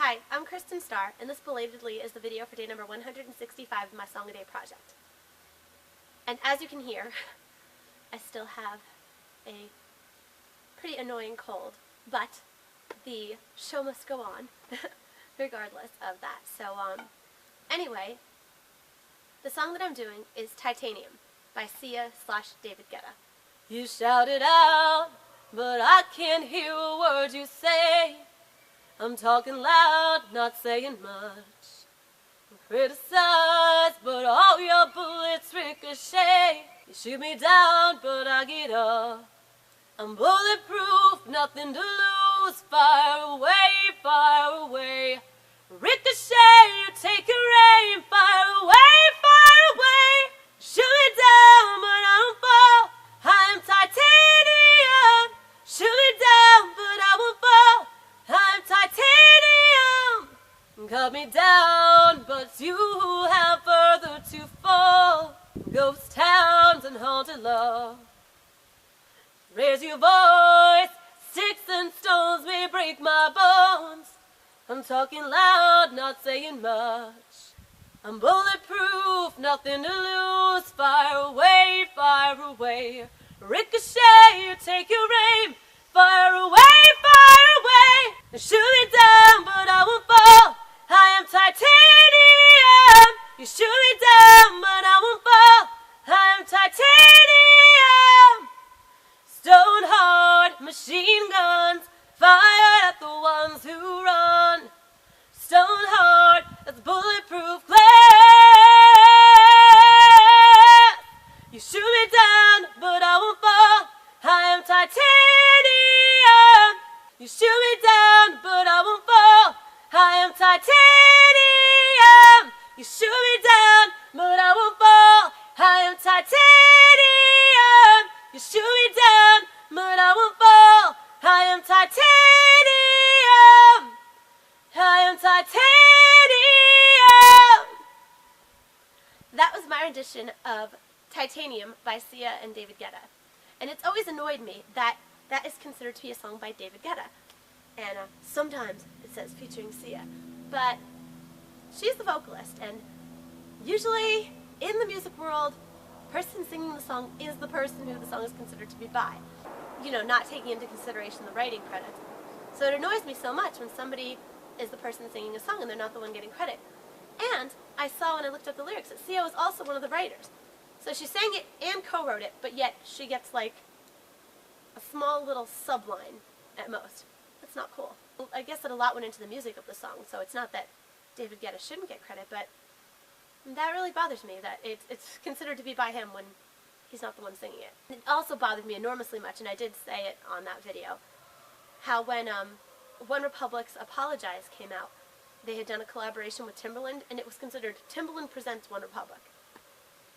Hi, I'm Kristin Starr, and this belatedly is the video for day number 165 of my Song a Day project. And as you can hear, I still have a pretty annoying cold, but the show must go on, regardless of that. So, anyway, the song that I'm doing is Titanium by Sia/David Guetta. You shout it out, but I can't hear a word you say. I'm talking loud, not saying much. Criticize, but all your bullets ricochet. You shoot me down, but I get up. I'm bulletproof, nothing to lose. Fire away. Ricochet, you take your aim. Fire away. Shoot me down, but I don't fall. I am titanium. Shoot me down, but I won't fall. I'm titanium. Cut me down, but you have further to fall. Ghost towns and haunted love. Raise your voice. Sticks and stones may break my bones. I'm talking loud, not saying much. I'm bulletproof, nothing to lose. Fire away. Ricochet, you take your aim. Fire away. Shoot me down, but I won't fall. I am titanium. You shoot me down, but I won't fall. I am titanium. Stone hard machine guns fired at the ones who run. Stone hard, that's bulletproof glass. You shoot me down, but I won't fall. I am titanium. You shoot me down, but I won't fall. I am titanium. You shoot me down, but I won't fall. I am titanium. You shoot me down, but I won't fall. I am titanium. I am titanium. That was my rendition of Titanium by Sia and David Guetta. And it's always annoyed me that that is considered to be a song by David Guetta. And sometimes it says featuring Sia. But she's the vocalist, and usually in the music world, the person singing the song is the person who the song is considered to be by. You know, not taking into consideration the writing credit. So it annoys me so much when somebody is the person singing a song and they're not the one getting credit. And I saw when I looked up the lyrics that Sia was also one of the writers. So she sang it and co-wrote it, but yet she gets like a small little subline at most. That's not cool. I guess that a lot went into the music of the song, so it's not that David Guetta shouldn't get credit, but that really bothers me that it's considered to be by him when he's not the one singing it. It also bothered me enormously much, and I did say it on that video, how when One Republic's Apologize came out, they had done a collaboration with Timbaland, and it was considered Timbaland presents One Republic.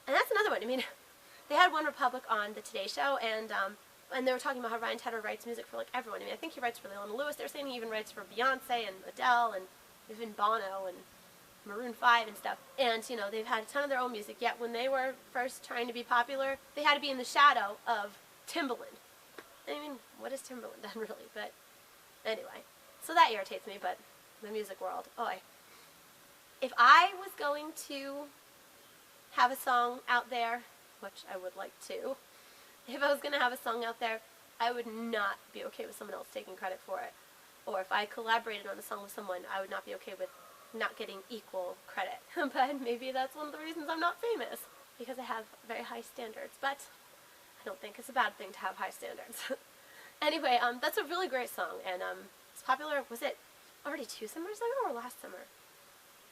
And that's another one. I mean, they had One Republic on the Today Show, and they were talking about how Ryan Tedder writes music for like everyone. I mean, I think he writes for Leona Lewis. They were saying he even writes for Beyonce and Adele and even Bono and Maroon 5 and stuff. And, you know, they've had a ton of their own music, yet when they were first trying to be popular, they had to be in the shadow of Timbaland. I mean, what has Timbaland done, really? But anyway, so that irritates me, but the music world, oy. If I was going to have a song out there, which I would like to, if I was going to have a song out there, I would not be okay with someone else taking credit for it. Or if I collaborated on a song with someone, I would not be okay with not getting equal credit. But maybe that's one of the reasons I'm not famous, because I have very high standards. But I don't think it's a bad thing to have high standards. Anyway, that's a really great song, and it's popular. Was it already 2 summers ago or last summer?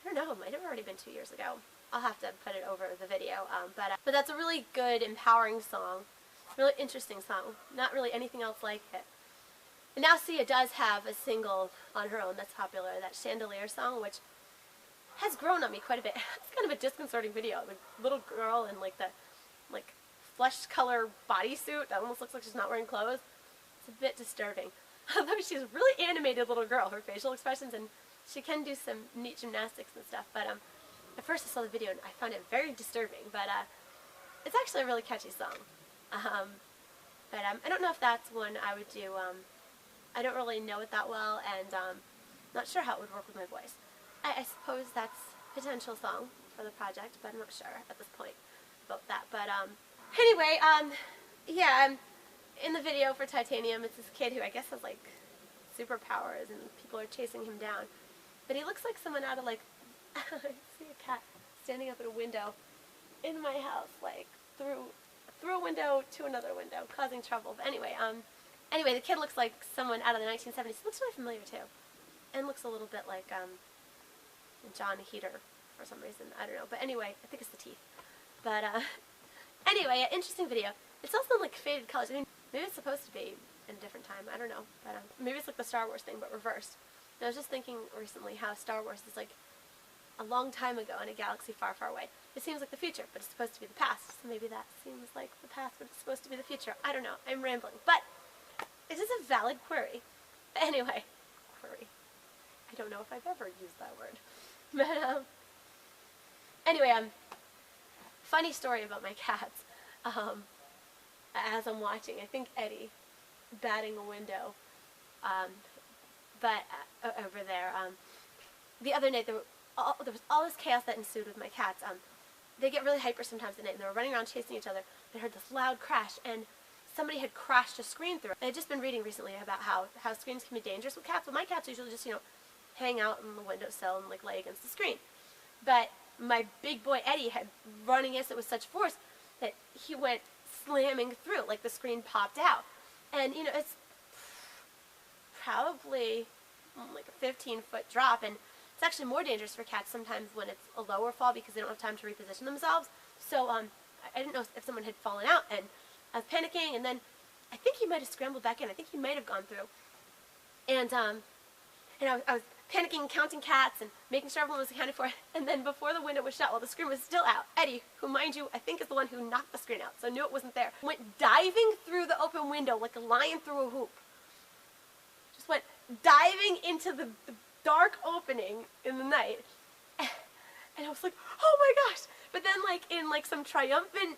I don't know. It might have already been 2 years ago. I'll have to put it over the video. But that's a really good, empowering song. Really interesting song. Not really anything else like it. And now Sia does have a single on her own that's popular, that Chandelier song, which has grown on me quite a bit. It's kind of a disconcerting video. The little girl in like the flesh color bodysuit that almost looks like she's not wearing clothes. It's a bit disturbing. Although she's a really animated little girl, her facial expressions, and she can do some neat gymnastics and stuff. But at first I saw the video and I found it very disturbing. But it's actually a really catchy song. But I don't know if that's one I would do. I don't really know it that well, and Not sure how it would work with my voice. I suppose that's a potential song for the project, but I'm not sure at this point about that. But anyway, yeah, in the video for Titanium, it's this kid who I guess has like superpowers and people are chasing him down. But he looks like someone out of like, I see a cat standing up at a window in my house, like through a window to another window, causing trouble. But anyway, the kid looks like someone out of the 1970s. He looks really familiar too, and looks a little bit like John Heater for some reason. I don't know. But anyway, I think it's the teeth. But anyway, interesting video. It's also in like faded colors. I mean, maybe it's supposed to be in a different time. I don't know. But maybe it's like the Star Wars thing, but reversed. And I was just thinking recently how Star Wars is like a long time ago in a galaxy far, far away. It seems like the future, but it's supposed to be the past. So maybe that seems like the past, but it's supposed to be the future. I don't know. I'm rambling. But it is a valid query. But anyway, query. I don't know if I've ever used that word. But anyway, funny story about my cats. As I'm watching, I think Eddie batting a window, but over there. The other night there was all this chaos that ensued with my cats. They get really hyper sometimes at night, and they were running around chasing each other. They heard this loud crash, and somebody had crashed a screen through. I had just been reading recently about how screens can be dangerous with cats. Well, my cats usually just, hang out on the windowsill and like lay against the screen. But my big boy Eddie had run against it with such force that he went slamming through, like the screen popped out. And it's probably like a 15-foot drop, and it's actually more dangerous for cats sometimes when it's a lower fall because they don't have time to reposition themselves. So I didn't know if someone had fallen out, and I was panicking, and then I think he might have scrambled back in. I think he might have gone through. And I was panicking, counting cats, and making sure everyone was accounted for. And then before the window was shut, while the screen was still out, Eddie, who, mind you, I think is the one who knocked the screen out, so I knew it wasn't there, went diving through the open window like a lion through a hoop. Just went diving into the dark opening in the night. And I was like, oh my gosh! But then, like, in like some triumphant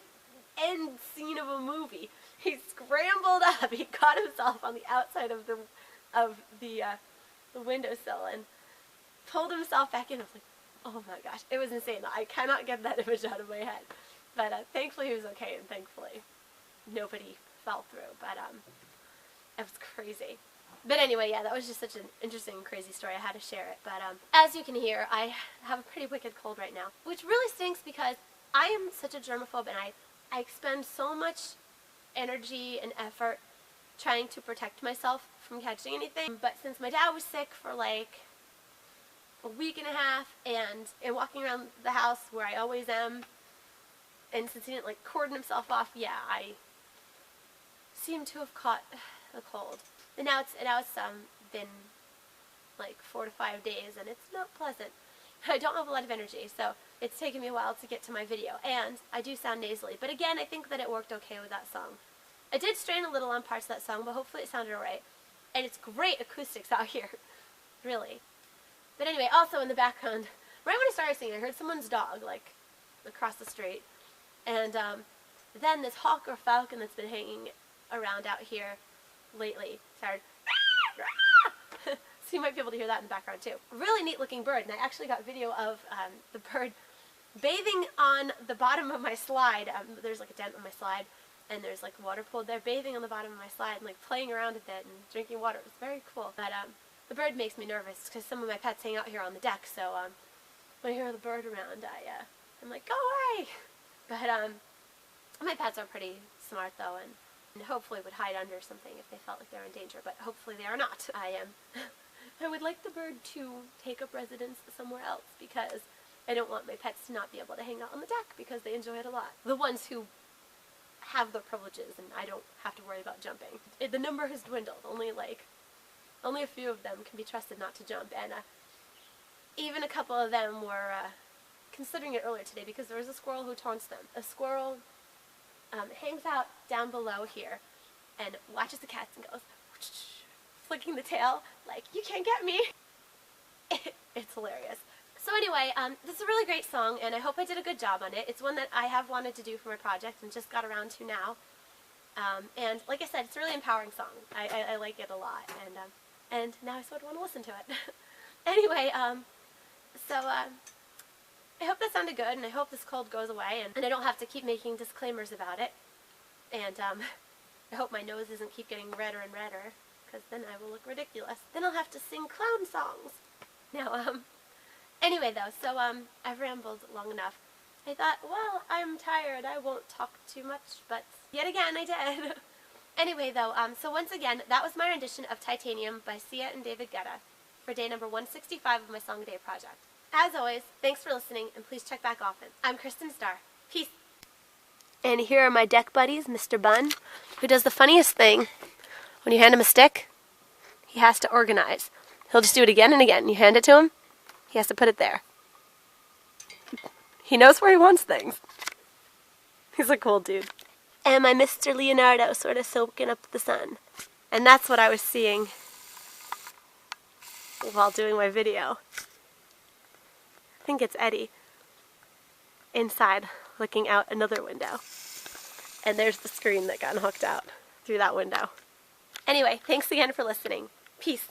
end scene of a movie, he scrambled up, he caught himself on the outside of the windowsill and pulled himself back in. I was like, oh my gosh, it was insane. I cannot get that image out of my head. But thankfully he was okay, and thankfully nobody fell through. But it was crazy. But anyway, yeah, that was just such an interesting, crazy story. I had to share it. But as you can hear, I have a pretty wicked cold right now, which really stinks because I am such a germaphobe, and I expend so much energy and effort trying to protect myself from catching anything. But since my dad was sick for like a week and a half, and walking around the house where I always am, and since he didn't like cordon himself off, yeah, I seem to have caught the cold. And now it's been like 4 to 5 days, and it's not pleasant. I don't have a lot of energy, so it's taken me a while to get to my video, and I do sound nasally. But again, I think that it worked okay with that song. I did strain a little on parts of that song, but hopefully it sounded alright. And it's great acoustics out here, really. But anyway, also in the background, right when I started singing, I heard someone's dog, like, across the street. And then this hawk or falcon that's been hanging around out here lately started, so you might be able to hear that in the background too. Really neat looking bird, and I actually got video of the bird bathing on the bottom of my slide. There's like a dent on my slide, and there's like water pooled there, bathing on the bottom of my slide and like playing around with it and drinking water. It was very cool. But the bird makes me nervous because some of my pets hang out here on the deck, so when I hear the bird around, I'm like, go away! But my pets are pretty smart though, and hopefully would hide under something if they felt like they're in danger, but hopefully they are not. I would like the bird to take up residence somewhere else because I don't want my pets to not be able to hang out on the deck because they enjoy it a lot. The ones who have the privileges, and I don't have to worry about jumping. The number has dwindled. Only a few of them can be trusted not to jump, and even a couple of them were considering it earlier today because there was a squirrel who taunts them. A squirrel hangs out down below here and watches the cats and goes flicking the tail like, you can't get me. It's hilarious. So anyway, this is a really great song, and I hope I did a good job on it. It's one that I have wanted to do for my project and just got around to now. And like I said, it's a really empowering song. I like it a lot, and now I sort of want to listen to it. Anyway, I hope that sounded good, and I hope this cold goes away, and I don't have to keep making disclaimers about it. And I hope my nose doesn't keep getting redder and redder, because then I will look ridiculous. Then I'll have to sing clown songs. Now, anyway though, so I've rambled long enough. I thought, well, I'm tired, I won't talk too much, but yet again I did. Anyway though, so once again, that was my rendition of Titanium by Sia and David Guetta for day number 165 of my Song a Day project. As always, thanks for listening, and please check back often. I'm Kristin Starr. Peace. And here are my deck buddies, Mr. Bun, who does the funniest thing. When you hand him a stick, he has to organize. He'll just do it again and again. You hand it to him, he has to put it there. He knows where he wants things. He's a cool dude. And my Mr. Leonardo sort of soaking up the sun. And that's what I was seeing while doing my video. I think it's Eddie inside looking out another window. And there's the screen that got hooked out through that window. Anyway, thanks again for listening. Peace.